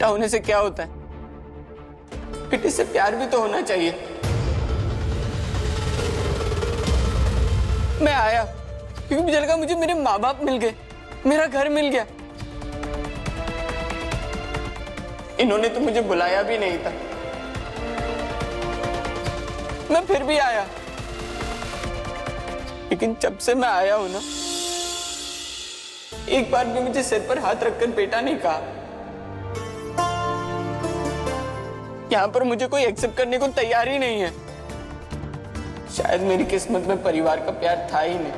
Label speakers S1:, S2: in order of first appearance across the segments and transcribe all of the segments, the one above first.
S1: बेटा होने से क्या होता है? बेटे से प्यार भी तो होना चाहिए। मैं आया क्योंकि मुझे लगा मुझे मेरे माँ बाप मिल गए, मेरा घर मिल गया। इन्होंने तो मुझे बुलाया भी नहीं था, मैं फिर भी आया। लेकिन जब से मैं आया हूं ना, एक बार भी मुझे सिर पर हाथ रखकर बेटा नहीं कहा। यहां पर मुझे कोई एक्सेप्ट करने को तैयार ही नहीं है। शायद मेरी किस्मत में परिवार का प्यार था ही नहीं।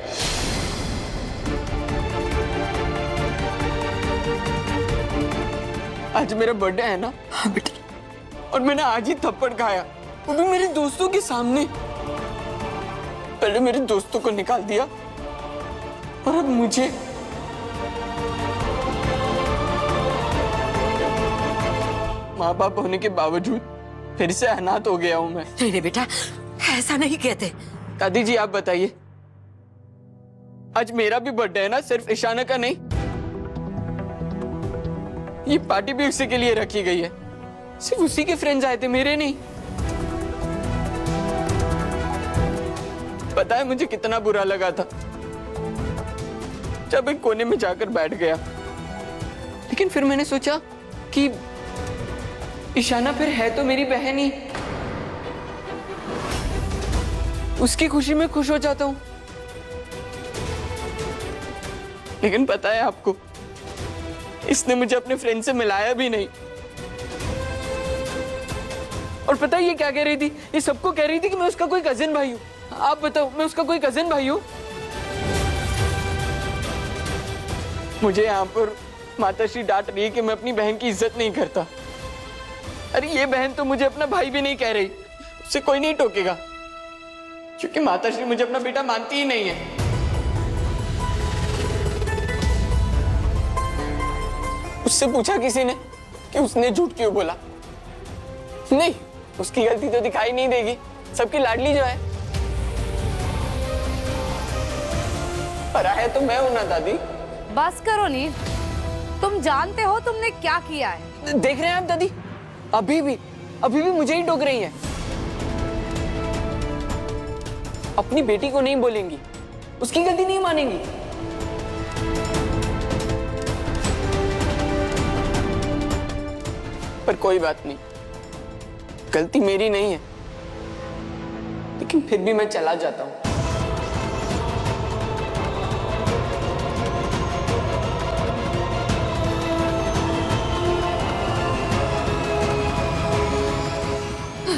S1: आज मेरा बर्थडे है ना?
S2: हाँ बेटा।
S1: और मैंने आज ही थप्पड़ खाया, वो भी मेरे दोस्तों के सामने। पहले मेरे दोस्तों को निकाल दिया और अब मुझे। माँ बाप होने के बावजूद फिर से अनाथ हो गया हूं मैं।
S2: नहीं नहीं बेटा, ऐसा नहीं कहते।
S1: दादी जी आप बताइए, आज मेरा भी बर्थडे है ना, सिर्फ ईशाना का नहीं। ये पार्टी भी उसी के लिए रखी गई है, सिर्फ उसी के फ्रेंड्स आए थे, मेरे नहीं। पता है मुझे कितना बुरा लगा था जब एक कोने में जाकर बैठ गया। लेकिन फिर मैंने सोचा कि ईशाना फिर है तो मेरी बहन ही, उसकी खुशी में खुश हो जाता हूं। लेकिन पता है आपको, इसने मुझे अपने फ्रेंड से मिलाया भी नहीं। और पता है ये क्या कह रही थी? ये सबको कह रही थी कि मैं उसका कोई कजिन भाई हूं। आप बताओ, मैं उसका कोई कजिन भाई हूं? मुझे यहाँ पर माताश्री डांट रही है कि मैं अपनी बहन की इज्जत नहीं करता। अरे ये बहन तो मुझे अपना भाई भी नहीं कह रही, उससे कोई नहीं टोकेगा, क्योंकि माताश्री मुझे अपना बेटा मानती ही नहीं है। उससे पूछा किसी ने कि उसने झूठ क्यों बोला? नहीं, उसकी गलती तो दिखाई नहीं देगी, सबकी लाडली जो है। पराया तो मैं हूं ना दादी।
S3: बस करो नील, तुम जानते हो तुमने क्या किया है।
S1: देख रहे हैं आप दादी, अभी भी मुझे ही टोक रही है। अपनी बेटी को नहीं बोलेंगी, उसकी गलती नहीं मानेंगी। पर कोई बात नहीं, गलती मेरी नहीं है, लेकिन फिर भी मैं चला जाता हूं।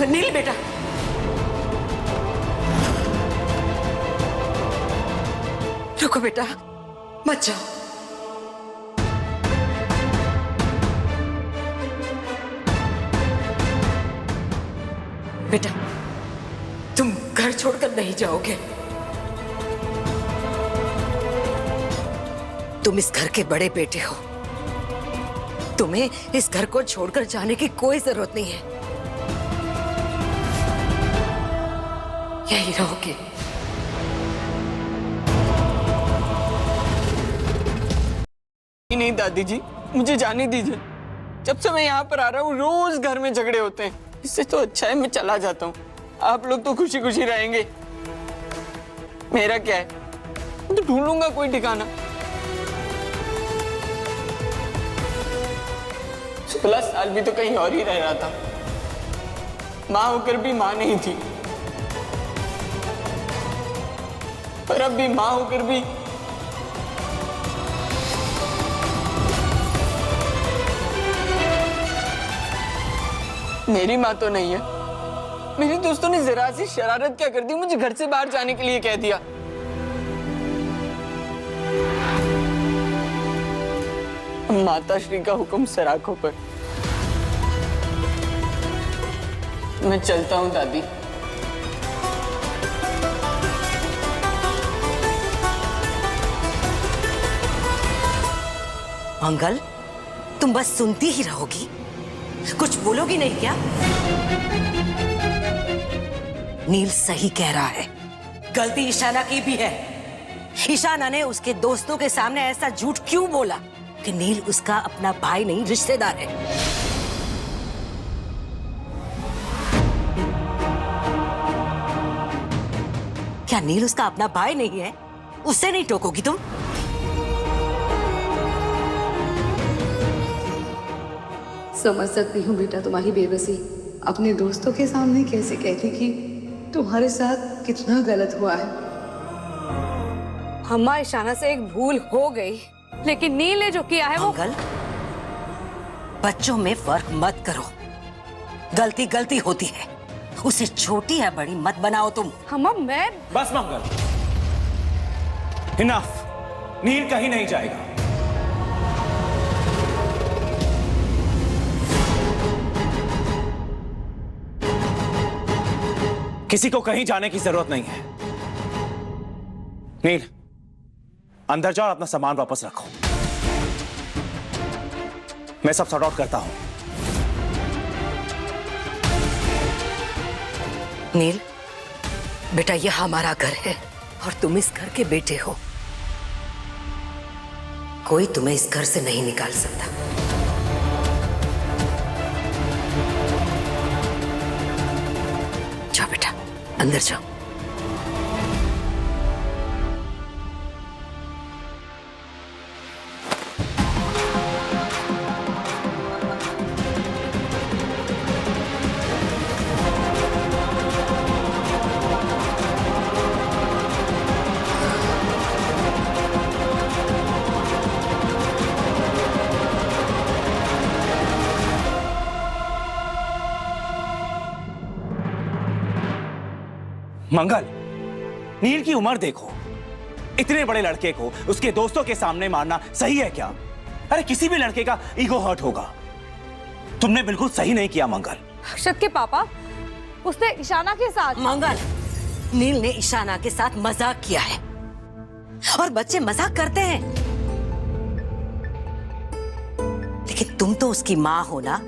S2: नील बेटा, रुको बेटा, मत जाओ। बेटा, तुम घर छोड़कर नहीं जाओगे। तुम इस घर के बड़े बेटे हो, तुम्हें इस घर को छोड़कर जाने की कोई जरूरत नहीं है। यही रहोगे।
S1: नहीं दादी जी, मुझे जाने दीजिए। जब से मैं यहाँ पर आ रहा हूँ रोज घर में झगड़े होते हैं। इससे तो अच्छा है मैं चला जाता हूँ, आप लोग तो खुशी खुशी रहेंगे। मेरा क्या है, मैं तो ढूंढ लूंगा कोई ठिकाना। 16 साल भी तो कहीं और ही रह रहा था, माँ होकर भी माँ नहीं थी, पर अब भी माँ होकर भी मेरी माँ तो नहीं है। मेरे दोस्तों ने जरा सी शरारत क्या कर दी, मुझे घर से बाहर जाने के लिए कह दिया। माताश्री का हुक्म सराखों पर। मैं चलता हूँ दादी।
S2: मंगल, तुम बस सुनती ही रहोगी, कुछ बोलोगी नहीं क्या? नील सही कह रहा है, गलती ईशाना की भी है। ईशाना ने उसके दोस्तों के सामने ऐसा झूठ क्यों बोला कि नील उसका अपना भाई नहीं रिश्तेदार है। क्या नील उसका अपना भाई नहीं है? उससे नहीं टोकोगी तुम?
S4: समझ सकती हूँ बेटा तुम्हारी बेबसी। अपने दोस्तों के सामने कैसे कहती कि तुम्हारे साथ कितना गलत हुआ है।
S3: अम्मा, ईशाना से एक भूल हो गई, लेकिन नील ने जो किया है वो।
S2: मंगल, बच्चों में फर्क मत करो। गलती गलती होती है, उसे छोटी या बड़ी मत बनाओ तुम।
S3: अम्मा मैं।
S5: बस मंगल, इनफ। नील कहीं नहीं जाएगा। किसी को कहीं जाने की जरूरत नहीं है। नील, अंदर जाओ, अपना सामान वापस रखो। मैं सब सॉर्ट आउट करता हूं।
S2: नील बेटा, यह हमारा घर है और तुम इस घर के बेटे हो। कोई तुम्हें इस घर से नहीं निकाल सकता। जाओ बेटा, अंदर जाओ।
S5: मंगल, नील की उम्र देखो। इतने बड़े लड़के को उसके दोस्तों के सामने मारना सही है क्या? अरे किसी भी लड़के का ईगो हर्ट होगा। तुमने बिल्कुल सही नहीं किया मंगल।
S3: अक्षत के पापा, उसने ईशाना के साथ।
S2: मंगल, नील ने ईशाना के साथ मजाक किया है और बच्चे मजाक करते हैं, लेकिन तुम तो उसकी मां हो ना,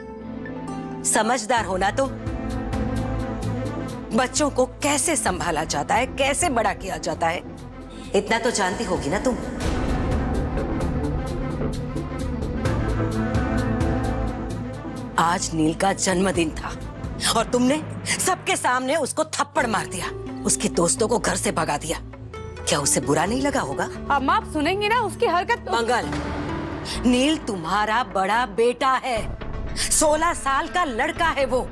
S2: समझदार हो ना। तो बच्चों को कैसे संभाला जाता है, कैसे बड़ा किया जाता है, इतना तो जानती होगी ना तुम। आज नील का जन्मदिन था और तुमने सबके सामने उसको थप्पड़ मार दिया, उसके दोस्तों को घर से भगा दिया। क्या उसे बुरा नहीं लगा होगा?
S3: अम्मा, आप सुनेंगी ना उसकी हरकत तो।
S2: मंगल, नील तुम्हारा बड़ा बेटा है, 16 साल का लड़का है वो,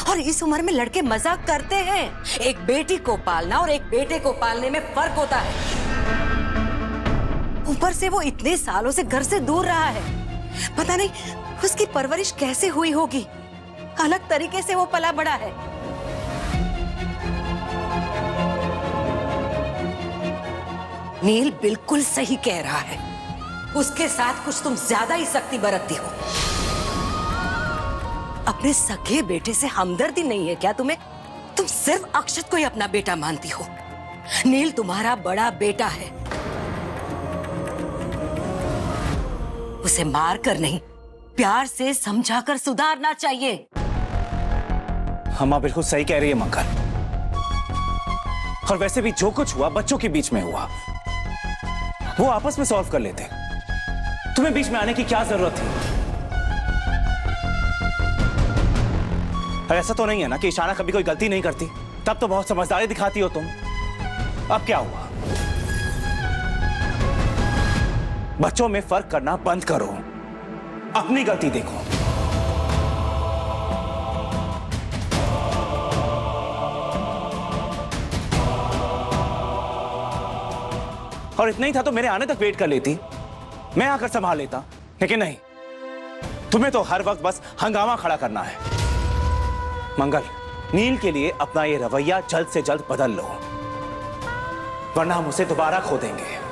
S2: और इस उम्र में लड़के मजाक करते हैं। एक बेटी को पालना और एक बेटे को पालने में फर्क होता है। ऊपर से वो इतने सालों से घर से दूर रहा है, पता नहीं उसकी परवरिश कैसे हुई होगी, अलग तरीके से वो पला बड़ा है। नील बिल्कुल सही कह रहा है, उसके साथ कुछ तुम ज्यादा ही सख्ती बरतती हो। अपने सगे बेटे से हमदर्दी नहीं है क्या तुम्हें? तुम सिर्फ अक्षत को ही अपना बेटा मानती हो। नील तुम्हारा बड़ा बेटा है, उसे मार कर नहीं, प्यार से समझाकर सुधारना चाहिए।
S5: अम्मा बिल्कुल सही कह रही है मंगल। और वैसे भी जो कुछ हुआ बच्चों के बीच में हुआ, वो आपस में सॉल्व कर लेते। तुम्हें बीच में आने की क्या जरूरत थी? और ऐसा तो नहीं है ना कि ईशाना कभी कोई गलती नहीं करती? तब तो बहुत समझदारी दिखाती हो तुम। अब क्या हुआ? बच्चों में फर्क करना बंद करो, अपनी गलती देखो। और इतना ही था तो मेरे आने तक वेट कर लेती, मैं आकर संभाल लेता। लेकिन नहीं, तुम्हें तो हर वक्त बस हंगामा खड़ा करना है। मंगल, नील के लिए अपना ये रवैया जल्द से जल्द बदल लो, वरना हम उसे दोबारा खो देंगे।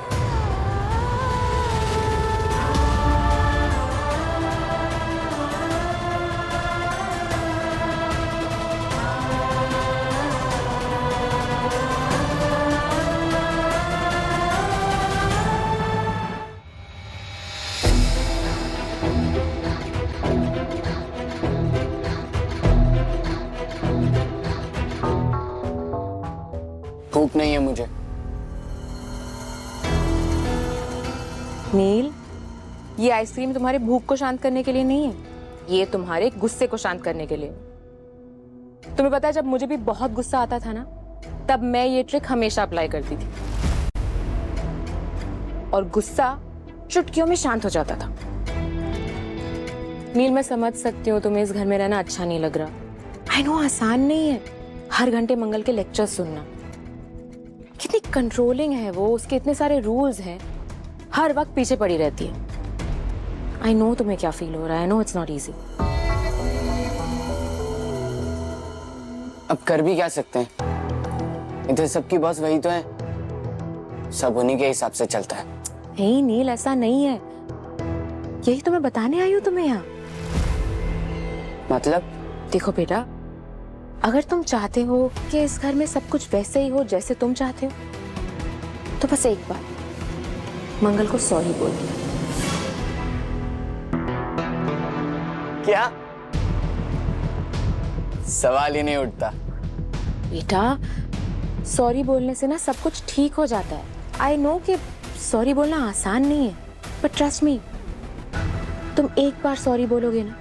S1: भूख नहीं है मुझे।
S6: नील, ये आइसक्रीम तुम्हारे भूख को शांत करने के लिए नहीं है, ये तुम्हारे गुस्से को शांत करने के लिए। तुम्हें पता है जब मुझे भी बहुत गुस्सा आता था ना, तब मैं ये ट्रिक हमेशा अप्लाई करती थी और गुस्सा चुटकियों में शांत हो जाता था। नील, मैं समझ सकती हूँ तुम्हें इस घर में रहना अच्छा नहीं लग रहा। आई नो आसान नहीं है हर घंटे मंगल के लेक्चर सुनना। कितनी कंट्रोलिंग है वो, उसके इतने सारे रूल्स हैं, हर वक्त पीछे पड़ी रहती है। आई नो तुम्हें क्या फील हो रहा है, I know it's not easy.
S1: अब कर भी क्या सकते हैं, इधर सबकी बॉस वही तो है, सब उन्हीं के हिसाब से चलता है।
S6: नहीं नील, ऐसा नहीं है, यही तो मैं बताने आई हूँ तुम्हें यहाँ।
S1: मतलब?
S6: देखो बेटा, अगर तुम चाहते हो कि इस घर में सब कुछ वैसे ही हो जैसे तुम चाहते हो, तो बस एक बार मंगल को सॉरी बोल दिया।
S1: क्या? सवाल ही नहीं उठता।
S6: बेटा, सॉरी बोलने से ना सब कुछ ठीक हो जाता है। आई नो कि सॉरी बोलना आसान नहीं है, बट ट्रस्ट मी, तुम एक बार सॉरी बोलोगे ना,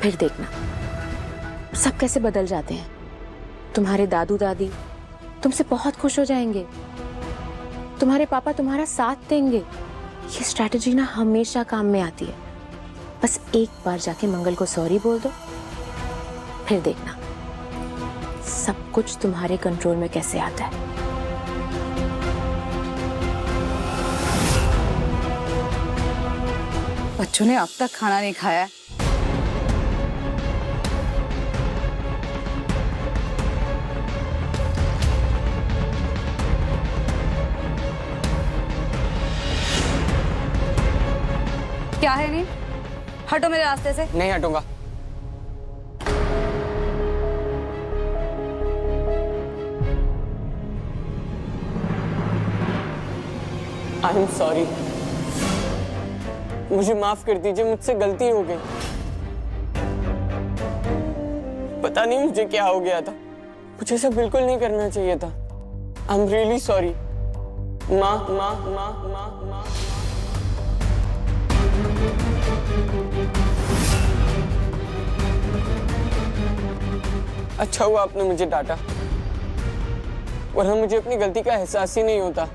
S6: फिर देखना सब कैसे बदल जाते हैं। तुम्हारे दादू दादी तुमसे बहुत खुश हो जाएंगे, तुम्हारे पापा तुम्हारा साथ देंगे। ये स्ट्रैटेजी ना हमेशा काम में आती है। बस एक बार जाके मंगल को सॉरी बोल दो, फिर देखना सब कुछ तुम्हारे कंट्रोल में कैसे आता है।
S4: बच्चों ने अब तक खाना नहीं खाया है। क्या है? नहीं हटो मेरे रास्ते से।
S1: नहीं हटूंगा। आई एम सॉरी, मुझे माफ कर दीजिए, मुझसे गलती हो गई। पता नहीं मुझे क्या हो गया था, मुझे ऐसा बिल्कुल नहीं करना चाहिए था। I am really sorry. माँ माँ माँ माँ माँ। अच्छा हुआ आपने मुझे डांटा, वरना मुझे अपनी गलती का एहसास ही नहीं होता।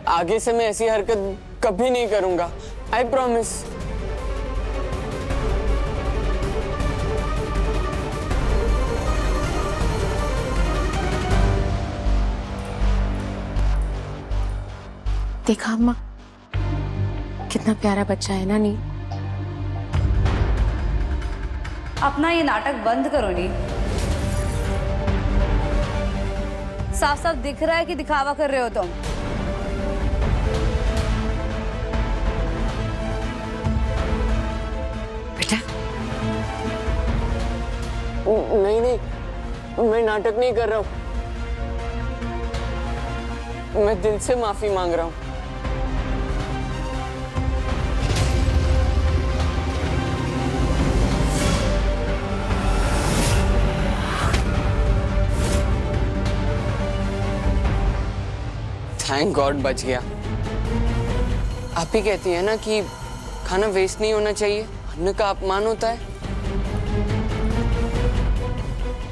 S1: आगे से मैं ऐसी हरकत कभी नहीं करूंगा, आई प्रॉमिस।
S6: देखा अम्मा, कितना प्यारा बच्चा है ना नी।
S4: अपना ये नाटक बंद करो। नहीं साफ साफ दिख रहा है कि दिखावा कर रहे हो तुम।
S2: बेटा,
S1: नहीं नहीं, मैं नाटक नहीं कर रहा हूं, मैं दिल से माफी मांग रहा हूं। थैंक गॉड बच गया। आप ही कहती है ना कि खाना वेस्ट नहीं होना चाहिए, अन्न का अपमान होता है।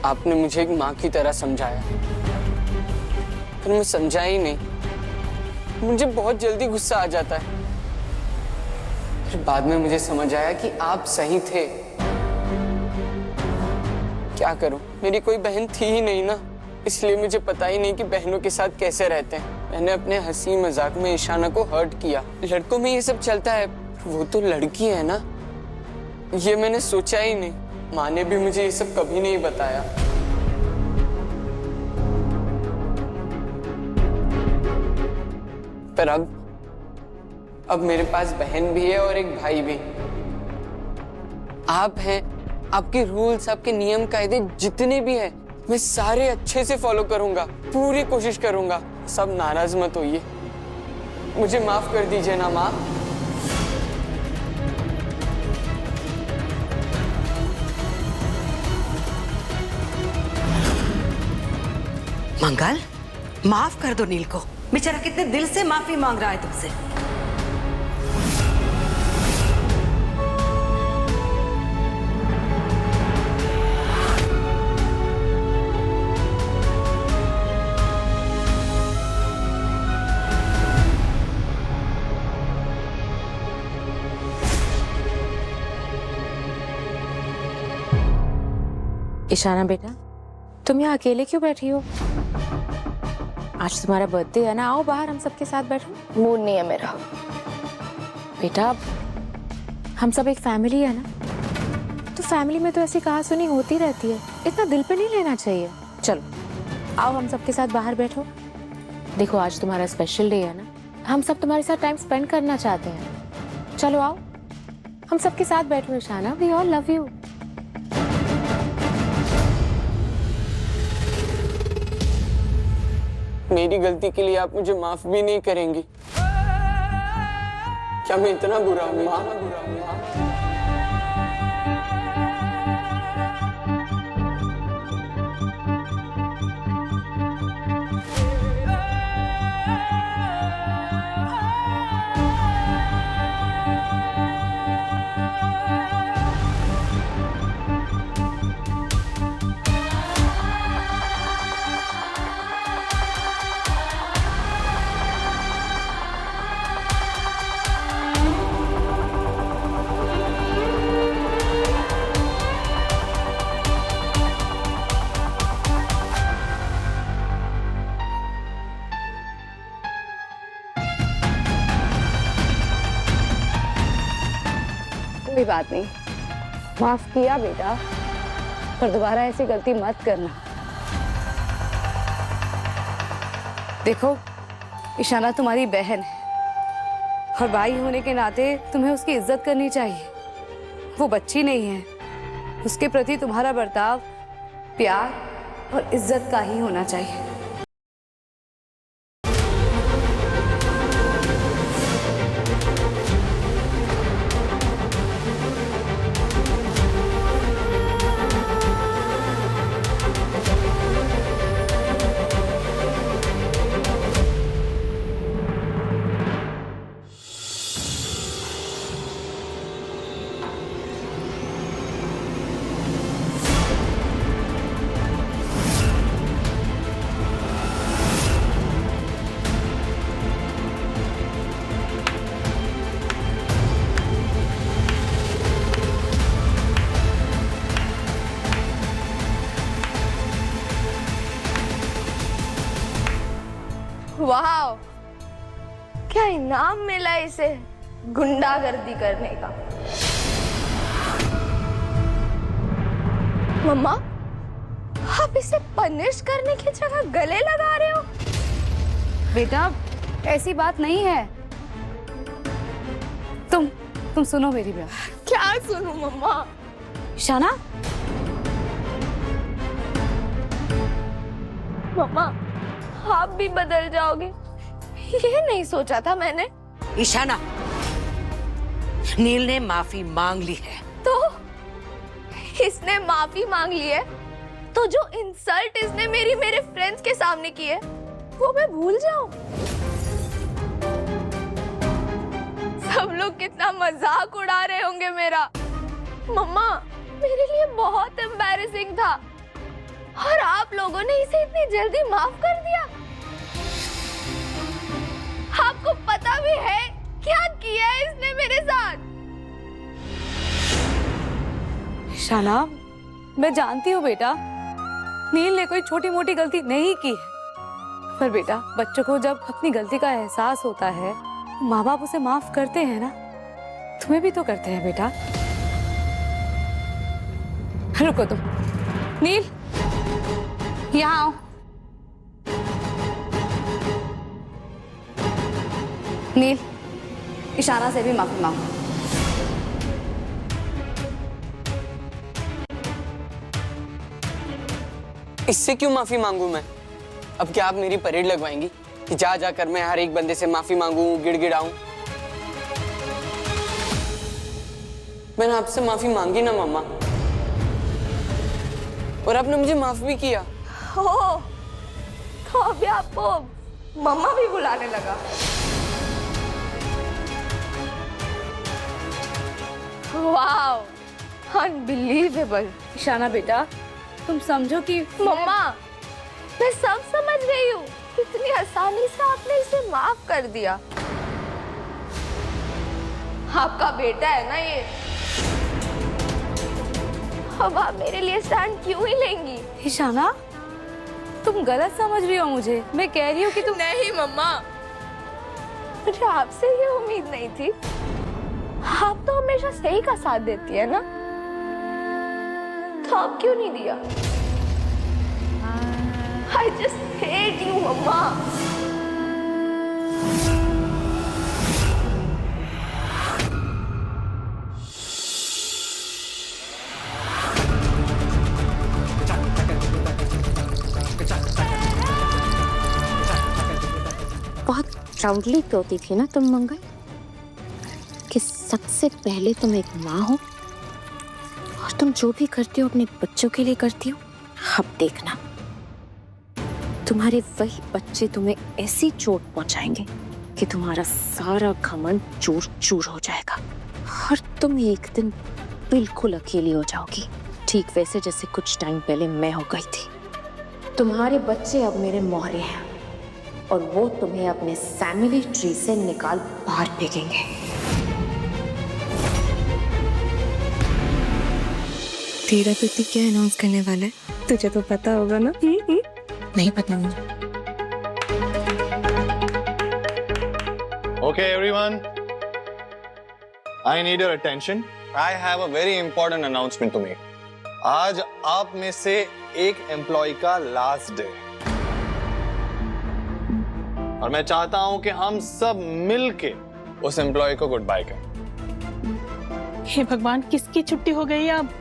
S1: आपने मुझे एक माँ की तरह समझाया, पर मैं समझा ही नहीं। मुझे बहुत जल्दी गुस्सा आ जाता है। फिर बाद में मुझे समझ आया कि आप सही थे। क्या करूं, मेरी कोई बहन थी ही नहीं ना, इसलिए मुझे पता ही नहीं कि बहनों के साथ कैसे रहते हैं। मैंने अपने हंसी मजाक में ईशाना को हर्ट किया। लड़कों में ये सब चलता है, वो तो लड़की है ना, ये मैंने सोचा ही नहीं। माँ ने भी मुझे ये सब कभी नहीं बताया। पर अब मेरे पास बहन भी है और एक भाई भी। आप हैं, आपके रूल्स, आपके नियम कायदे जितने भी हैं, मैं सारे अच्छे से फॉलो करूंगा, पूरी कोशिश करूंगा। सब नाराज मत होइए, मुझे माफ कर दीजिए ना माँ।
S2: मंगल, माफ कर दो नील को, बेचारा कितने दिल से माफी मांग रहा है तुमसे।
S6: ईशाना बेटा, तुम यहाँ अकेले क्यों बैठी हो? आज तुम्हारा बर्थडे है ना, आओ बाहर हम सबके साथ बैठो।
S7: मूड नहीं है मेरा।
S6: बेटा हम सब एक फैमिली है ना, तो फैमिली में तो ऐसी कहासुनी होती रहती है, इतना दिल पे नहीं लेना चाहिए। चलो आओ हम सबके साथ बाहर बैठो। देखो आज तुम्हारा स्पेशल डे है ना, हम सब तुम्हारे साथ टाइम स्पेंड करना चाहते हैं। चलो आओ हम सबके साथ बैठो Ishana, we all love you.
S1: मेरी गलती के लिए आप मुझे माफ भी नहीं करेंगी? क्या मैं इतना बुरा हूं माँ?
S4: कोई बात नहीं, माफ किया बेटा, पर दोबारा ऐसी गलती मत करना। देखो ईशाना तुम्हारी बहन है और भाई होने के नाते तुम्हें उसकी इज्जत करनी चाहिए। वो बच्ची नहीं है, उसके प्रति तुम्हारा बर्ताव प्यार और इज्जत का ही होना चाहिए।
S7: वाह, क्या इनाम मिला इसे गुंडागर्दी करने का। मम्मा, आप इसे पनिश करने की जगह गले लगा रहे हो।
S4: बेटा ऐसी बात नहीं है। तुम सुनो मेरी बात।
S7: क्या सुनूं मम्मा?
S4: ईशाना,
S7: मम्मा आप भी बदल जाओगे, ये नहीं सोचा था मैंने।
S2: ईशाना, नील ने माफी मांग ली है।
S7: तो इसने माफी मांग ली है, तो जो इंसल्ट इसने मेरे फ्रेंड्स के सामने की है वो मैं भूल जाऊं? सब लोग कितना मजाक उड़ा रहे होंगे मेरा। मम्मा मेरे लिए बहुत एम्बैरेसिंग था और आप लोगों ने इसे इतनी जल्दी माफ कर दिया। आपको पता भी है क्या किया है इसने मेरे साथ?
S4: ईशाना, मैं जानती हूँ बेटा, नील ने कोई छोटी मोटी गलती नहीं की है, पर बेटा बच्चों को जब अपनी गलती का एहसास होता है, माँ बाप उसे माफ करते हैं ना। तुम्हें भी तो करते हैं बेटा। रुको तुम। नील, यहाँ आओ। नील, ईशाना से भी माफी मांगो।
S1: इससे क्यों माफी मांगू मैं? अब क्या आप मेरी परेड लगवाएंगी कि जा जाकर मैं हर एक बंदे से माफी मांगू, गिड़गिड़ाऊं? मैंने आपसे माफी मांगी ना मम्मा, और आपने मुझे माफ भी किया।
S7: हो, तो अभी आपको मम्मा भी बुलाने लगा। Wow, unbelievable.
S4: ईशाना बेटा, तुम समझो कि
S7: मम्मा मैं सब समझ रही हूँ, इतनी आसानी से आपने इसे माफ कर दिया। आपका बेटा है ना ये, अब आप मेरे लिए स्टैंड क्यों ही लेंगी?
S4: ईशाना, तुम गलत समझ रही हो मुझे। मैं कह रही हूँ कि तुम
S7: नहीं मम्मा, मुझे आपसे ये उम्मीद नहीं थी। आप तो हमेशा सही का साथ देती है ना, तो आप क्यों नहीं दिया? I just hate you, मम्मा।
S6: बहुत प्राउडली कहती थी ना तुम मंगल कि सबसे पहले तुम एक माँ हो और तुम जो भी करती हो अपने बच्चों के लिए करती हो। अब देखना, तुम्हारे वही बच्चे तुम्हें ऐसी चोट पहुंचाएंगे कि तुम्हारा सारा घमंड चूर चूर हो जाएगा और तुम एक दिन बिल्कुल अकेली हो जाओगी, ठीक वैसे जैसे कुछ टाइम पहले मैं हो गई थी। तुम्हारे बच्चे अब मेरे मोहरे हैं और वो तुम्हें अपने फैमिली ट्री से निकाल बाहर फेंकेंगे।
S4: तेरा पति क्या अनाउंस करने वाला है, तुझे तो पता होगा ना?
S6: नहीं पता मुझे।
S8: Okay, everyone. I need your attention. I have a very important announcement to make. आज आप में से एक एम्प्लॉय का लास्ट डे और मैं चाहता हूं कि हम सब मिलके उस एम्प्लॉय को गुड बाय करें।
S9: हे भगवान, किसकी छुट्टी हो गई अब?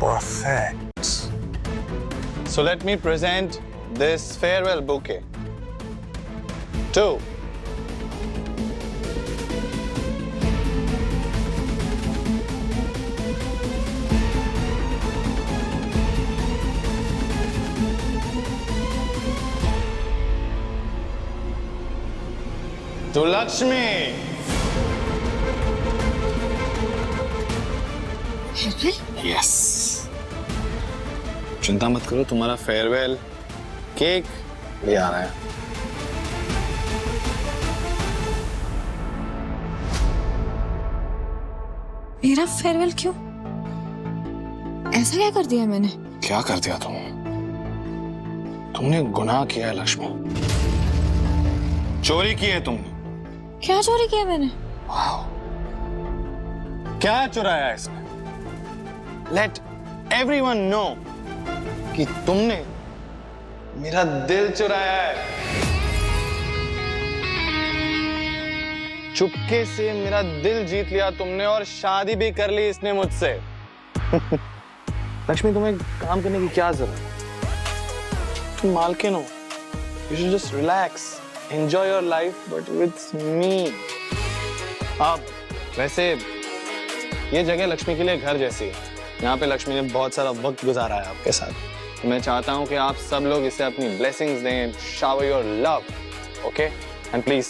S8: Perfect. So let me present this farewell bouquet to Lakshmi. Yes. चिंता मत करो, तुम्हारा फेयरवेल केक ले आ रहा है।
S6: मेरा फेयरवेल क्यों? ऐसा क्या कर दिया मैंने?
S8: क्या कर दिया तुमने गुनाह किया है लक्ष्मी, चोरी की है तुमने।
S6: क्या चोरी किया मैंने?
S8: वाह, क्या चुराया है इसने? लेट एवरीवन नो कि तुमने मेरा दिल चुराया है। चुपके से मेरा दिल जीत लिया तुमने और शादी भी कर ली इसने मुझसे। लक्ष्मी, तुम्हें काम करने की क्या जरूरत है? तुम मालकिन हो। You should just relax, enjoy your life, but with me. अब वैसे ये जगह लक्ष्मी के लिए घर जैसी है। यहाँ पे लक्ष्मी ने बहुत सारा वक्त गुजारा है आपके साथ। मैं चाहता हूँ कि आप सब लोग इसे अपनी blessings दें, shower your love, okay? And please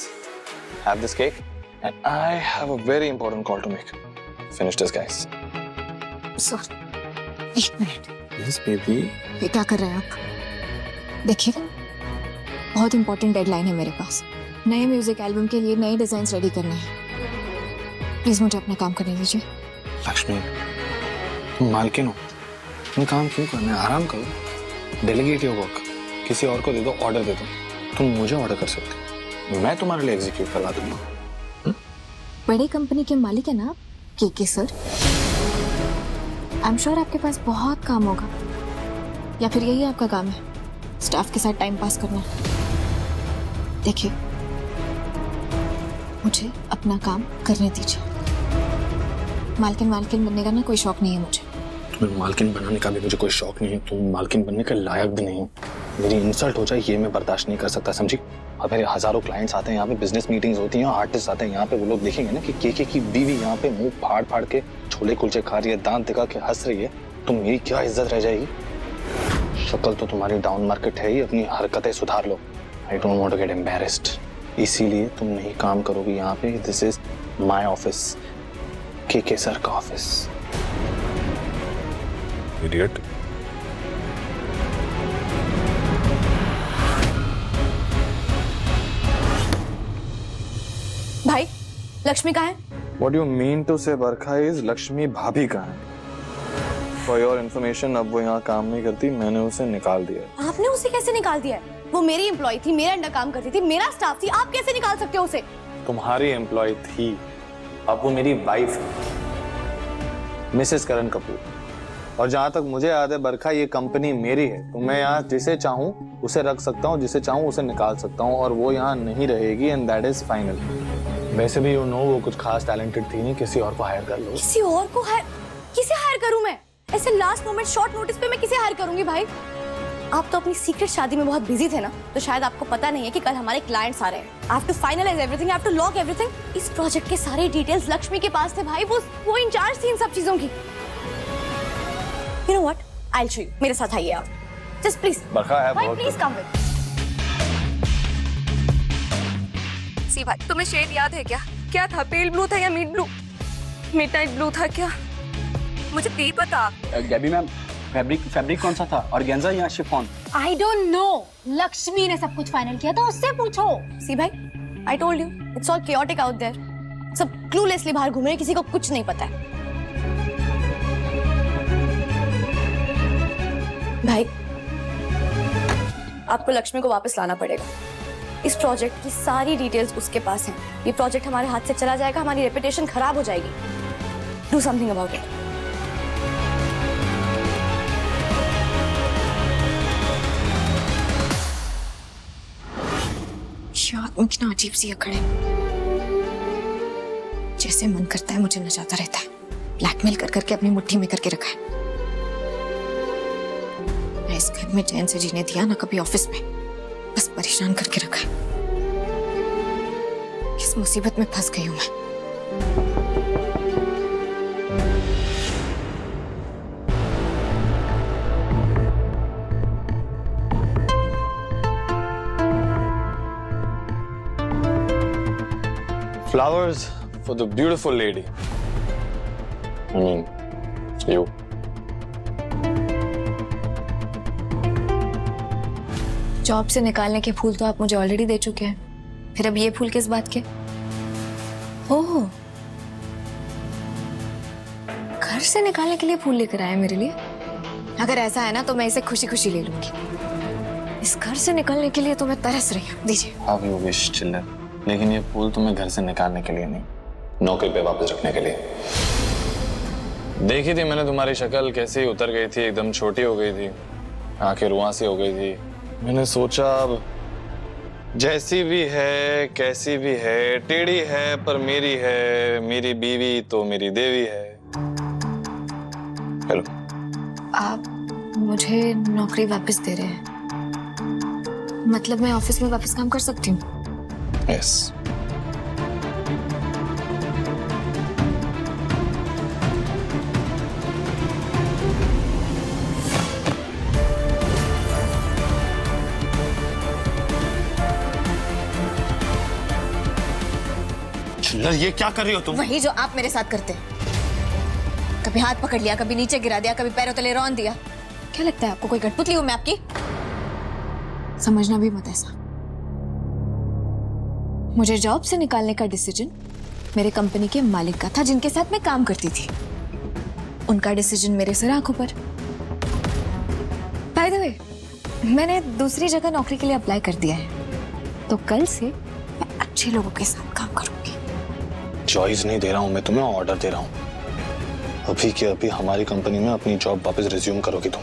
S8: have this cake. And I have a very important call to make. Finish this, guys.
S6: Sir, एक मिनट।
S8: Yes, baby.
S6: ये क्या कर रहे हैं आप? देखिएगा, बहुत इंपॉर्टेंट डेडलाइन है मेरे पास। नए म्यूजिक एल्बम के लिए नए डिजाइन्स रेडी करने हैं। प्लीज मुझे अपना काम करने दीजिए।
S8: लक्ष्मी, तुम मालकिन हो, तुम काम क्यों करना है? आराम करो, डेलीगेट योर वर्क, किसी और को दे दो, ऑर्डर दे दो। तुम मुझे ऑर्डर कर सकते हो, मैं तुम्हारे लिए एग्जीक्यूट करवा दूंगा।
S6: बड़ी कंपनी के मालिक है ना के सर। आई एम श्योर आपके पास बहुत काम होगा, या फिर यही आपका काम है, स्टाफ के साथ टाइम पास करना। देखिए, मुझे अपना काम करने दीजिए। मालकिन बनने का ना कोई शौक नहीं है मुझे।
S8: तुम्हें मालकिन बनाने का भी मुझे कोई शौक नहीं है, तुम मालकिन बनने के लायक भी नहीं हो। मेरी इंसल्ट हो जाए ये मैं बर्दाश्त नहीं कर सकता, समझी? और मेरे हजारों क्लाइंट्स आते हैं यहाँ पे, बिजनेस मीटिंग्स होती हैं, आर्टिस्ट आते हैं यहाँ पे, वो लोग देखेंगे ना कि केके की बीवी यहाँ पे मुंह फाड़ फाड़ के छोले कुलचे खा रही है, दांत दिखा के हंस रही है, तो मेरी क्या इज्जत रह जाएगी? शक्ल तो तुम्हारी डाउन मार्केट है ही, अपनी हरकतें सुधार लो। I don't want to get embarrassed, इसीलिए तुम नहीं काम करोगी यहाँ पे। This is my office, KK sir का ऑफिस। इडियट।
S3: लक्ष्मी कहाँ है?
S8: What you mean to say Barkha is Lakshmi भाभी कहाँ है? For your information, अब वो यहाँ काम नहीं करती, मैंने उसे निकाल दिया है।
S3: आपने उसे कैसे निकाल दिया है? वो मेरी एम्प्लॉय थी, मेरे अंडर काम करती थी, मेरा स्टाफ थी, आप कैसे निकाल सकते हो उसे?
S8: तुम्हारी एम्प्लॉय थी, अब वो मेरी वाइफ है, मिसेस करण कपूर। और जहां तक मुझे याद है बरखा, ये कंपनी मेरी है, तो मैं यहाँ जिसे चाहूँ उसे रख सकता हूँ, जिसे चाहूँ उसे निकाल सकता हूँ, और वो यहाँ नहीं रहेगी, एंड दैट इज फाइनल। वैसे भी वो कुछ खास टैलेंटेड थी नहीं, किसी और को हायर कर लो।
S3: किसी और को हायर? किसे हायर करूं मैं? ऐसे लास्ट मोमेंट शॉर्ट नोटिस पे मैं किसे हायर करूंगी भाई? आप तो अपनी सीक्रेट शादी में बहुत बिजी थे ना, तो शायद आपको पता नहीं है कि कल हमारे क्लाइंट्स आ रहे हैं। I have to finalize everything, I have to log everything। इस प्रोजेक्ट के सारे डिटेल्स लक्ष्मी के पास थे भाई, वो इंचार्ज थी इन सब चीजों की। You know what? I'll show you। मेरे साथ आइए आप। Just please।
S8: बरखा है
S3: भाई
S8: बहुत।
S3: Please come with.
S4: सी भाई, तुम्हें शेड याद है क्या? क्या था? पेल ब्लू था या मिड ब्लू? मिडनाइट ब्लू था क्या? मुझे प्लीज बता।
S10: गैबी मैम, फैब्रिक कौन सा था? ऑर्गेन्जा या chiffon?
S3: I don't know। Lakshmi ने सब कुछ फाइनल किया, तो उससे पूछो। सी भाई, I told you, it's all chaotic out there। सब क्लूलेसली बाहर घूम रहे हैं, किसी को कुछ नहीं पता है। भाई, आपको लक्ष्मी को वापस लाना पड़ेगा। इस प्रोजेक्ट की सारी डिटेल्स उसके पास हैं। ये प्रोजेक्ट हमारे हाथ से चला जाएगा, हमारी रेपुटेशन खराब हो जाएगी। Do something about it.
S6: आदमी कितना अजीब सी अकड़ है, जैसे मन करता है मुझे नचाता रहता है, ब्लैकमेल कर करके अपनी मुट्ठी में करके रखा है। मैं इस घर में चैन से जीने दिया ना कभी ऑफिस में, बस परेशान करके रखा है। किस मुसीबत में फंस गई हूं मैं।
S8: Flowers for the beautiful lady. I mean, you.
S6: Job से निकालने के फूल तो आप मुझे ऑलरेडी दे चुके हैं, फिर अब ये फूल किस बात के? ओह, घर से निकालने के लिए फूल लेकर आए मेरे लिए? अगर ऐसा है ना तो मैं इसे खुशी खुशी ले लूंगी। इस घर से निकलने के लिए तो मैं तरस रही हूँ। दीजिए।
S8: Have you wish, चिल्लर? लेकिन ये फूल तुम्हें घर से निकालने के लिए नहीं, नौकरी पे वापस रखने के लिए। देखी थी मैंने तुम्हारी शक्ल कैसी उतर गई थी, एकदम छोटी हो गई थी, आंखें रुआंसी हो गई थी। मैंने सोचा अब जैसी भी है, कैसी भी है, टेढ़ी है पर मेरी है, मेरी बीवी तो मेरी देवी है। हेलो।
S6: आप मुझे नौकरी वापस दे रहे हैं? मतलब मैं ऑफिस में वापस काम कर सकती हूँ?
S8: Yes. चिल्लर, ये क्या कर रही हो तुम?
S6: वही जो आप मेरे साथ करते हैं। कभी हाथ पकड़ लिया, कभी नीचे गिरा दिया, कभी पैरों तले रौंद दिया। क्या लगता है आपको कोई कठपुतली हूं मैं आपकी? समझना भी मत ऐसा। मुझे जॉब से निकालने का डिसीजन मेरे कंपनी के मालिक का था, जिनके साथ मैं काम करती थी। उनका डिसीजन मेरे सिर आंखों पर। बाय द वे, मैंने दूसरी जगह नौकरी के लिए अप्लाई कर दिया है, तो कल से मैं अच्छे लोगों के साथ काम करूंगी।
S8: चॉइस नहीं दे रहा हूं मैं तुम्हें, ऑर्डर दे रहा हूं। अभी के अभी हमारी कंपनी में अपनी जॉब वापस रिज्यूम करोगी तुम।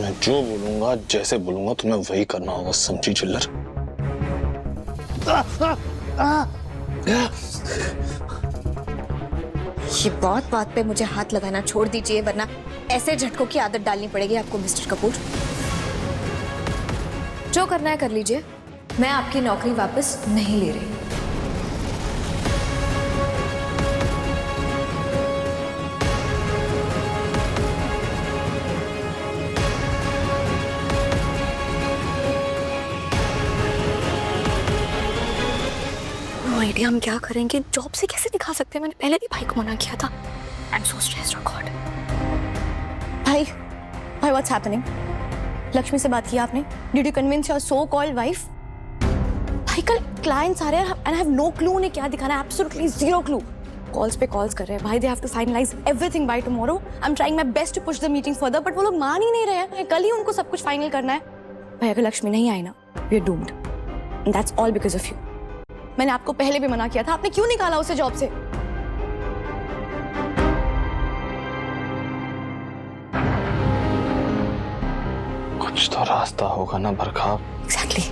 S8: मैं जो बोलूंगा, जैसे बोलूंगा, तुम्हें वही करना होगा, समझी चिल्लर?
S6: ये बात पे मुझे हाथ लगाना छोड़ दीजिए, वरना ऐसे झटकों की आदत डालनी पड़ेगी आपको मिस्टर कपूर। जो करना है कर लीजिए, मैं आपकी नौकरी वापस नहीं ले रही।
S3: आइडिया हम क्या करेंगे, जॉब से कैसे दिखा सकते हैं? मैंने पहले भी भाई को मना किया था। I am so stressed, God. भाई व्हाट्स हैपनिंग? लक्ष्मी से बात की आपने? Did you convince your so called wife? भाई भाई कल क्लाइंट्स आ रहे हैं and I have no clue उन्हें क्या दिखाना है, एब्सोल्युटली जीरो क्लू। कॉल्स पे कॉल्स कर रहे हैं भाई, they have to finalise everything by tomorrow. I am trying my best to push the meeting further, but वो लोग मान ही नहीं रहे हैं। कल ही उनको सब कुछ फाइनल करना है। भाई अगर लक्ष्मी नहीं आई ना, we are doomed and that's all because of you. मैंने आपको पहले भी मना किया था, आपने क्यों निकाला उसे जॉब से?
S8: कुछ तो रास्ता होगा ना बरखा।
S3: एग्जैक्टली।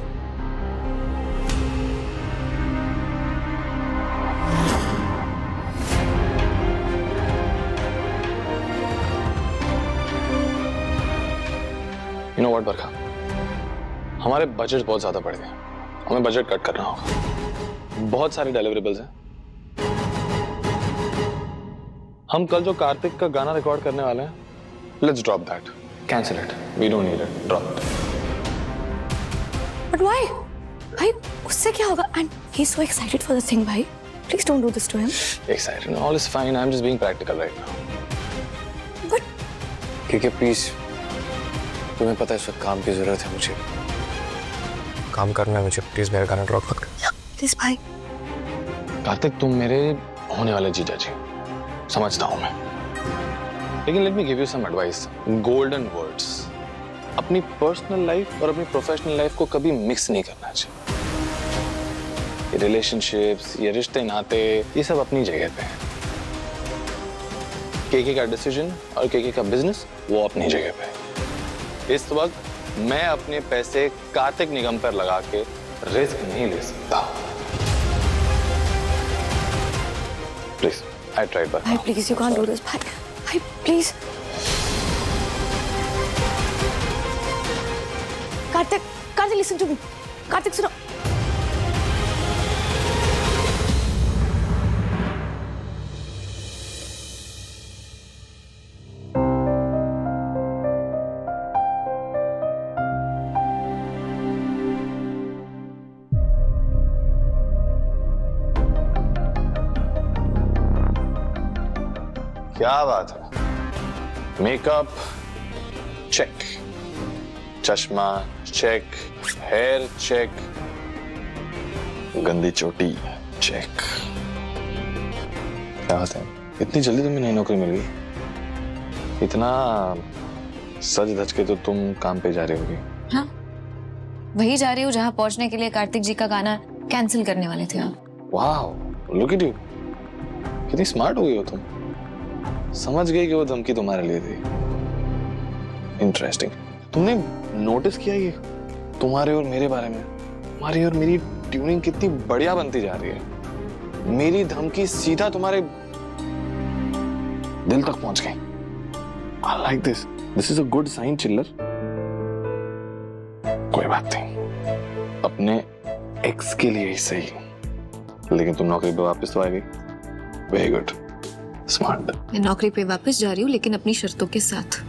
S8: यू नो व्हाट बरखा, हमारे बजट बहुत ज्यादा बढ़ गए, हमें बजट कट करना होगा। बहुत सारे डिलीवरेबल्स हैं। हम कल जो कार्तिक का गाना रिकॉर्ड करने वाले हैं, let's drop that, cancel it, we don't need it, drop it.
S3: But why? भाई उससे क्या होगा? And he is so excited for the thing. भाई please don't do this to him.
S8: Excited, all is fine, I am just being practical right now.
S3: But
S11: क्योंकि please, तुम्हें पता है इस वक्त काम की जरूरत है, मुझे काम करना है, मुझे प्लीज मेरा गाना ड्रॉप मत कर।
S3: प्लीज भाई।
S8: कार्तिक तुम मेरे होने वाले जीजा जी, समझता हूं मैं, लेकिन let me give you some advice, golden words. अपनी पर्सनल लाइफ और अपनी प्रोफेशनल लाइफ को कभी मिक्स नहीं करना चाहिए। ये रिलेशनशिप्स, ये रिश्ते नाते, ये सब अपनी जगह पे हैं। केके का डिसीजन और केके का बिजनेस वो अपनी जगह पे है। इस वक्त मैं अपने पैसे कार्तिक निगम पर लगा के रिस्क नहीं ले सकता। प्लीज, आई ट्राइड बट
S3: भाई please you can't do this. भाई भाई please. Kartik, Kartik listen to me. Kartik सुनो।
S8: क्या बात है, मेकअप चेक, चश्मा चेक, हेयर चेक, गंदी चोटी चेक। क्या बात है, इतनी जल्दी तुम्हें नई नौकरी मिल गई? इतना सज धज के तो तुम काम पे जा रही होगी।
S6: हाँ, वही जा रही हूँ जहाँ पहुंचने के लिए कार्तिक जी का गाना कैंसिल करने वाले थे आप।
S8: वाह, लुक एट यू, कितनी स्मार्ट हो गई हो तुम। समझ गई कि वो धमकी तुम्हारे लिए थी। इंटरेस्टिंग। तुमने नोटिस किया ये तुम्हारे और मेरे बारे में, हमारी और मेरी ट्यूनिंग कितनी बढ़िया बनती जा रही है। मेरी धमकी सीधा तुम्हारे दिल तक पहुंच गई। I like this, this is a good sign चिल्लर। कोई बात नहीं, अपने एक्स के लिए ही सही, लेकिन तुम नौकरी पे वापस तो आ गई। Very good, smart.
S6: मैं नौकरी पे वापस जा रही हूँ, लेकिन अपनी शर्तों के साथ।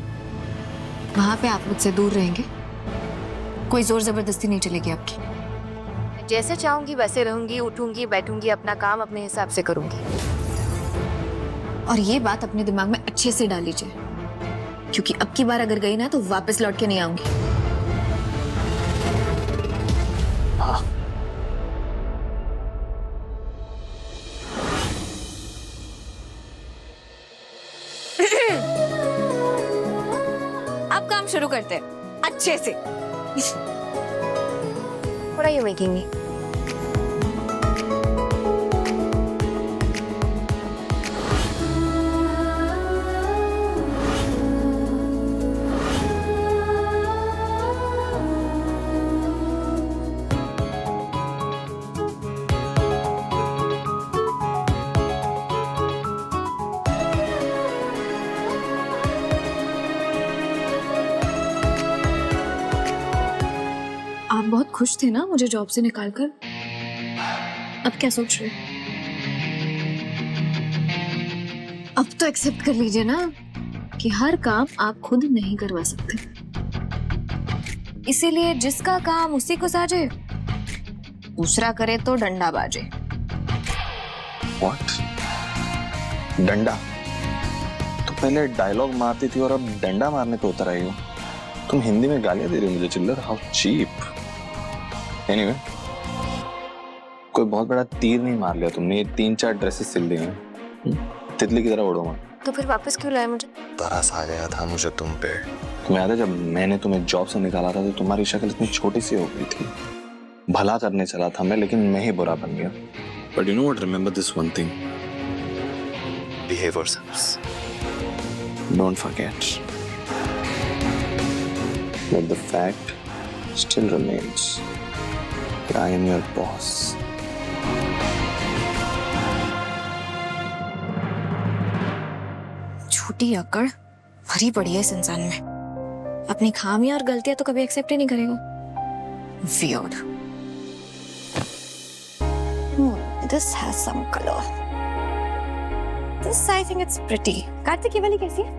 S6: वहां पे आप मुझसे दूर रहेंगे, कोई जोर जबरदस्ती नहीं चलेगी आपकी। जैसे चाहूंगी वैसे रहूंगी, उठूंगी बैठूंगी, अपना काम अपने हिसाब से करूंगी। और ये बात अपने दिमाग में अच्छे से डाल लीजिए, क्योंकि अब की बार अगर गई ना तो वापस लौट के नहीं आऊंगी।
S8: हाँ।
S6: अब काम शुरू करते हैं अच्छे से। What are you making me? आप बहुत खुश थे ना मुझे जॉब से निकालकर? अब क्या सोच रहे? अब तो एक्सेप्ट कर लीजिए ना कि हर काम आप खुद नहीं करवा सकते, इसीलिए जिसका काम उसी को साजे, दूसरा करे तो डंडा बाजे।
S8: What? डंडा? तो पहले डायलॉग मारती थी और अब डंडा मारने पे उतर आई हो। तुम हिंदी में गालियां दे रही हो मुझे चिल्लर, हाउ चीप। एनीवे, कोई बहुत बड़ा तीर नहीं मार लिया तुमने, ये 3-4 ड्रेसेस सिल दी हैं। तितली की तरह उड़ो मत।
S6: तो फिर वापस क्यों लाए मुझे?
S11: तरस आ गया था मुझे तुम पे।
S8: तुम्हें याद है जब मैंने तुम्हें जॉब से निकाला था तो तुम्हारी शक्ल इतनी छोटी सी हो गई थी। भला करने चला था मैं, लेकिन मैं ही बुरा बन गया। But you know what, remember this one thing,
S11: behave yourselves.
S8: Don't forget that the fact still remains, I am your boss.
S6: छोटी अकड़ भरी पड़ी है इस इंसान में। अपनी खामियां और गलतियां तो कभी एक्सेप्ट ही नहीं करेगा। Weird. This has some color. This I think it's pretty.
S3: Kartik ये वाली कैसी है?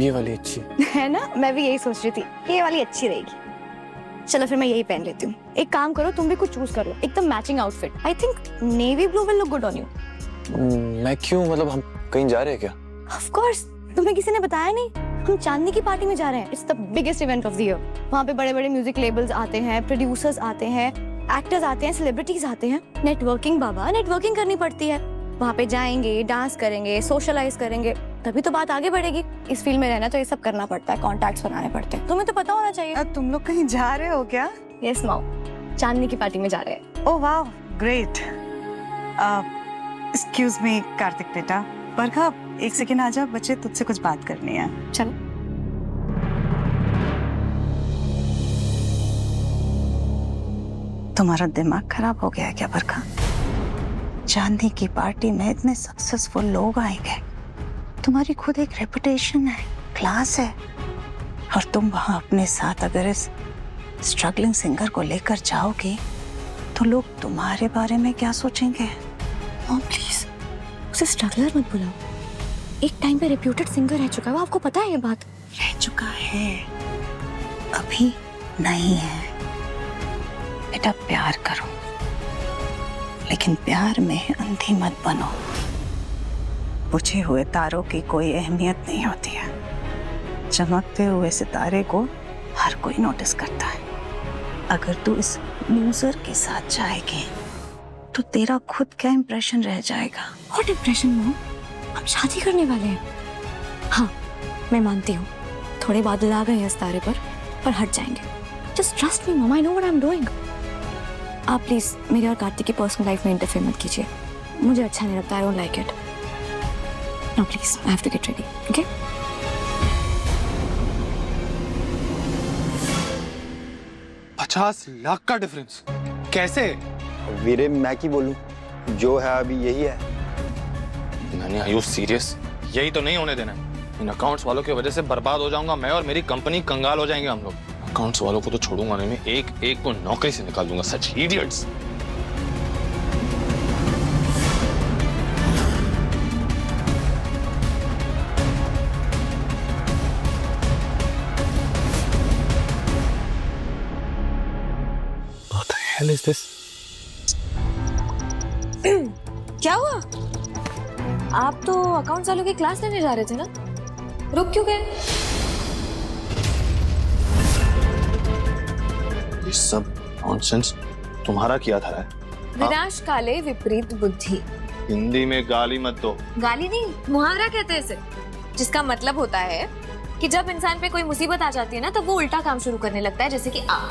S11: ये वाली अच्छी
S3: है ना, मैं भी यही सोच रही थी ये वाली अच्छी रहेगी। चलो फिर मैं यही पहन लेती हूँ। एक काम करो, तुम भी कुछ चूज कर लो, एकदम matching outfit. I think navy blue will look good on you.
S11: मैं क्यों, मतलब हम कहीं जा रहे हैं क्या?
S3: ऑफ कोर्स, तुम्हें किसी ने बताया नहीं? हम चांदनी की पार्टी में जा रहे हैं। It's the biggest event of the year. वहाँ पे बड़े बड़े म्यूजिक लेबल्स आते हैं, प्रोड्यूसर्स आते हैं, एक्टर्स आते हैं, सेलिब्रिटीज आते हैं। नेटवर्किंग बाबा, नेटवर्किंग करनी पड़ती है। वहाँ पे जाएंगे, डांस करेंगे, सोशलाइज करेंगे, तभी तो बात आगे बढ़ेगी। इस फील्ड में रहना तो ये सब करना पड़ता है, कॉन्टैक्ट्स बनाने पड़ते हैं। तुम्हें तो पता होना चाहिए।
S4: अब तुम लोग कहीं जा रहे हो क्या?
S3: यस माओ, चांदनी की पार्टी में जा रहे हैं।
S4: ओह वाह, ग्रेट। एक्सक्यूज मी कार्तिक बेटा। बरखा, एक सेकेंड आ जा, बच्चे तुझसे कुछ बात करनी है।
S3: चलो।
S4: तुम्हारा दिमाग खराब हो गया है क्या बरखा? चांदनी की पार्टी में इतने सक्सेसफुल लोग आएंगे, तुम्हारी खुद एक रेपुटेशन है, क्लास है, और तुम वहां अपने साथ अगर इस स्ट्रगलिंग सिंगर को लेकर जाओगे तो लोग तुम्हारे बारे में क्या सोचेंगे?
S3: मॉम प्लीज, उसे स्ट्रगलर मत बुलाओ। एक टाइम पे रेप्यूटेड सिंगर रह चुका है वो, आपको पता है ये बात?
S4: रह चुका है, अभी नहीं है। बेटा प्यार करो, लेकिन प्यार में अंधी मत बनो। बुझे हुए तारों की कोई अहमियत नहीं होती है। चमकते हुए सितारे को हर कोई नोटिस करता है। अगर तू इस लूजर के साथ जाएगी तो तेरा खुद क्या इंप्रेशन रह जाएगा?
S3: What impression mom? हम शादी करने वाले हैं। हाँ, मैं मानती हूँ थोड़े बादल आ गए हैं इस तारे पर हट जाएंगे। Just trust me mom, I know what I am doing. आप प्लीज मेरे और कार्तिक की पर्सनल लाइफ में इंटरफेयर मत कीजिए, मुझे अच्छा नहीं लगता। I don't like it. Now please I have to get ready, okay?
S8: $50 lakh का डिफरेंस कैसे?
S10: वीरे मैं की बोलूं, जो है अभी यही है।
S8: मैंने, आर यू सीरियस? यही तो नहीं होने देना। इन अकाउंट्स वालों की वजह से बर्बाद हो जाऊंगा मैं और मेरी कंपनी, कंगाल हो जाएंगे हम लोग। अकाउंट्स वालों को तो छोड़ूंगा नहीं मैं, एक एक को नौकरी से निकाल दूंगा। सच idiots.
S11: What the hell is this?
S6: क्या हुआ? आप तो अकाउंट्स वालों की क्लास लेने जा रहे थे ना, रुक क्यों गए?
S8: ये सब नॉनसेंस तुम्हारा किया था है?
S6: विनाश काले विपरीत बुद्धि।
S8: हिंदी में गाली मत दो।
S6: गाली नहीं, मुहावरा कहते हैं इसे, जिसका मतलब होता है कि जब इंसान पे कोई मुसीबत आ जाती है ना, तब वो उल्टा काम शुरू करने लगता है। जैसे कि आप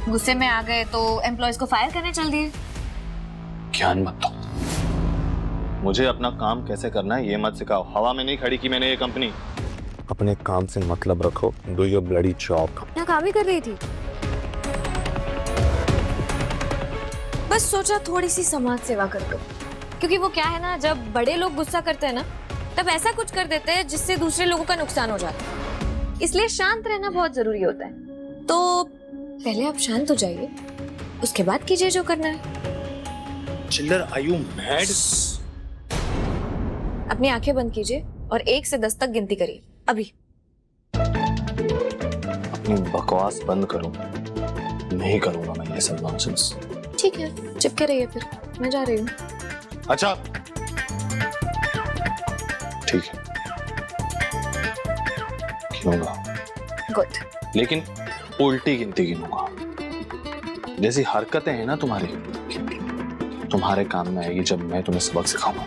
S6: गुस्से में आ गए तो एम्प्लॉयज को फायर करने चल दिए।
S8: ज्ञान मत दो। मुझे अपना काम कैसे करना है ये मत सिखाओ। हवा में नहीं खड़ी की मैंने ये कंपनी।
S11: अपने काम से मतलब रखो। Do your bloody job.
S6: अपना काम ही कर रही थी, बस सोचा थोड़ी सी समाज सेवा कर दो। क्योंकि वो क्या है ना, जब बड़े लोग गुस्सा करते हैं ना, तब ऐसा कुछ कर देते हैं जिससे दूसरे लोगों का नुकसान हो जाता है। इसलिए शांत रहना बहुत जरूरी होता है। तो पहले आप शांत हो जाइए, उसके बाद कीजिए जो करना है।
S8: चिल्लर, आर यू मैड?
S6: अपनी आंखें बंद कीजिए और 1 से 10 तक गिनती करिए अभी।
S8: अपनी बकवास बंद करो, नहीं करूंगा मैं ये सब नॉनसेंस।
S6: ठीक है, चिपके रहिए, फिर मैं जा रही हूँ।
S8: अच्छा ठीक है, क्यों ना?
S6: गुड।
S8: लेकिन उल्टी गिनती गिनूंगा। जैसी हरकतें हैं ना तुम्हारी, तुम्हारे काम में आएगी जब मैं तुम्हें सबक सिखाऊंगा।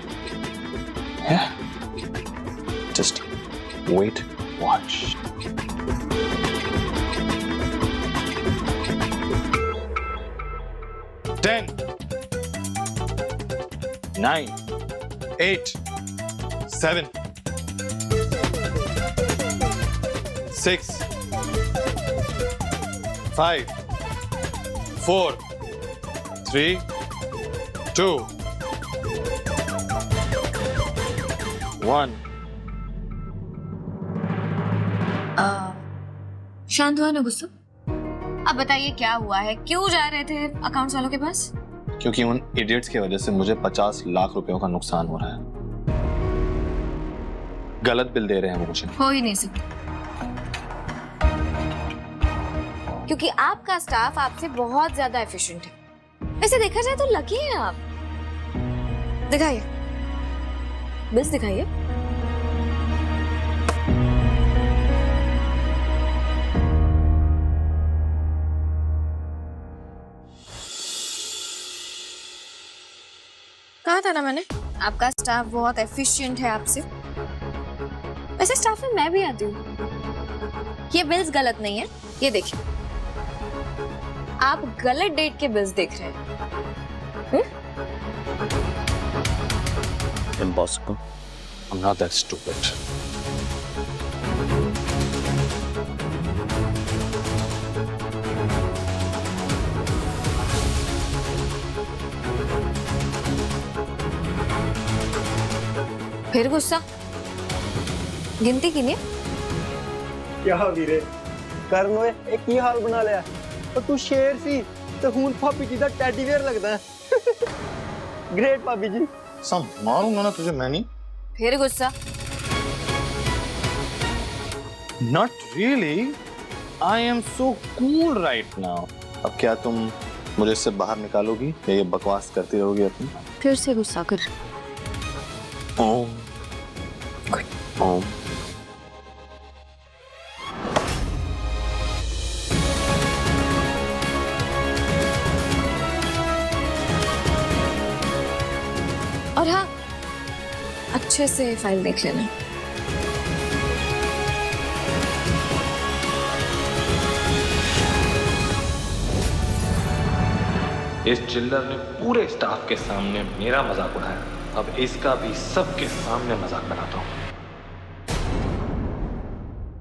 S8: Just wait watch. Ten, 9, 8, 7, 6, 5, 4, 3, 2, 1।
S7: शांत हुआ ना गुस्सा? अब बताइए क्या हुआ है, क्यों जा रहे थे अकाउंट्स वालों के पास?
S8: क्योंकि उन इडियट्स की वजह से मुझे 50 लाख रुपयों का नुकसान हो रहा है। गलत बिल दे रहे हैं वो मुझे।
S7: हो ही नहीं सकता, क्योंकि आपका स्टाफ आपसे बहुत ज्यादा एफिशिएंट है। ऐसे देखा जाए तो लकी हैं आप। दिखाइए, बिल्स दिखाइए। कहा था ना मैंने, आपका स्टाफ बहुत एफिशिएंट है आपसे। वैसे स्टाफ में मैं भी आती हूँ। ये बिल्स गलत नहीं है, ये देखिए, आप गलत डेट के बिल्स देख रहे हैं।
S8: Impossible. I'm not that stupid.
S7: फिर गुस्सा? गिनती गिनिए।
S10: क्या वीरे ਕਰਨ ਓਏ ਇਹ ਕੀ ਹਾਲ ਬਣਾ ਲਿਆ ਉਹ ਤੂੰ ਸ਼ੇਰ ਸੀ ਤੇ ਹੁਣ ਭਾਬੀ ਜੀ ਦਾ ਟੈਡੀ ਵੇਅਰ ਲੱਗਦਾ ग्रेट भाभी जी।
S8: सब मारूंगा ना तुझे मैं नहीं।
S7: फिर गुस्सा?
S8: Not really. I am so cool right now. अब क्या तुम मुझे इससे बाहर निकालोगी या ये बकवास करती रहोगी अपनी?
S7: फिर से गुस्सा कर।
S8: ओम ओम।
S7: और हाँ, अच्छे से फाइल देख लेना।
S8: इस चिल्लर ने पूरे स्टाफ के सामने मेरा मजाक उड़ाया, अब इसका भी सबके सामने मजाक बनाता हूँ।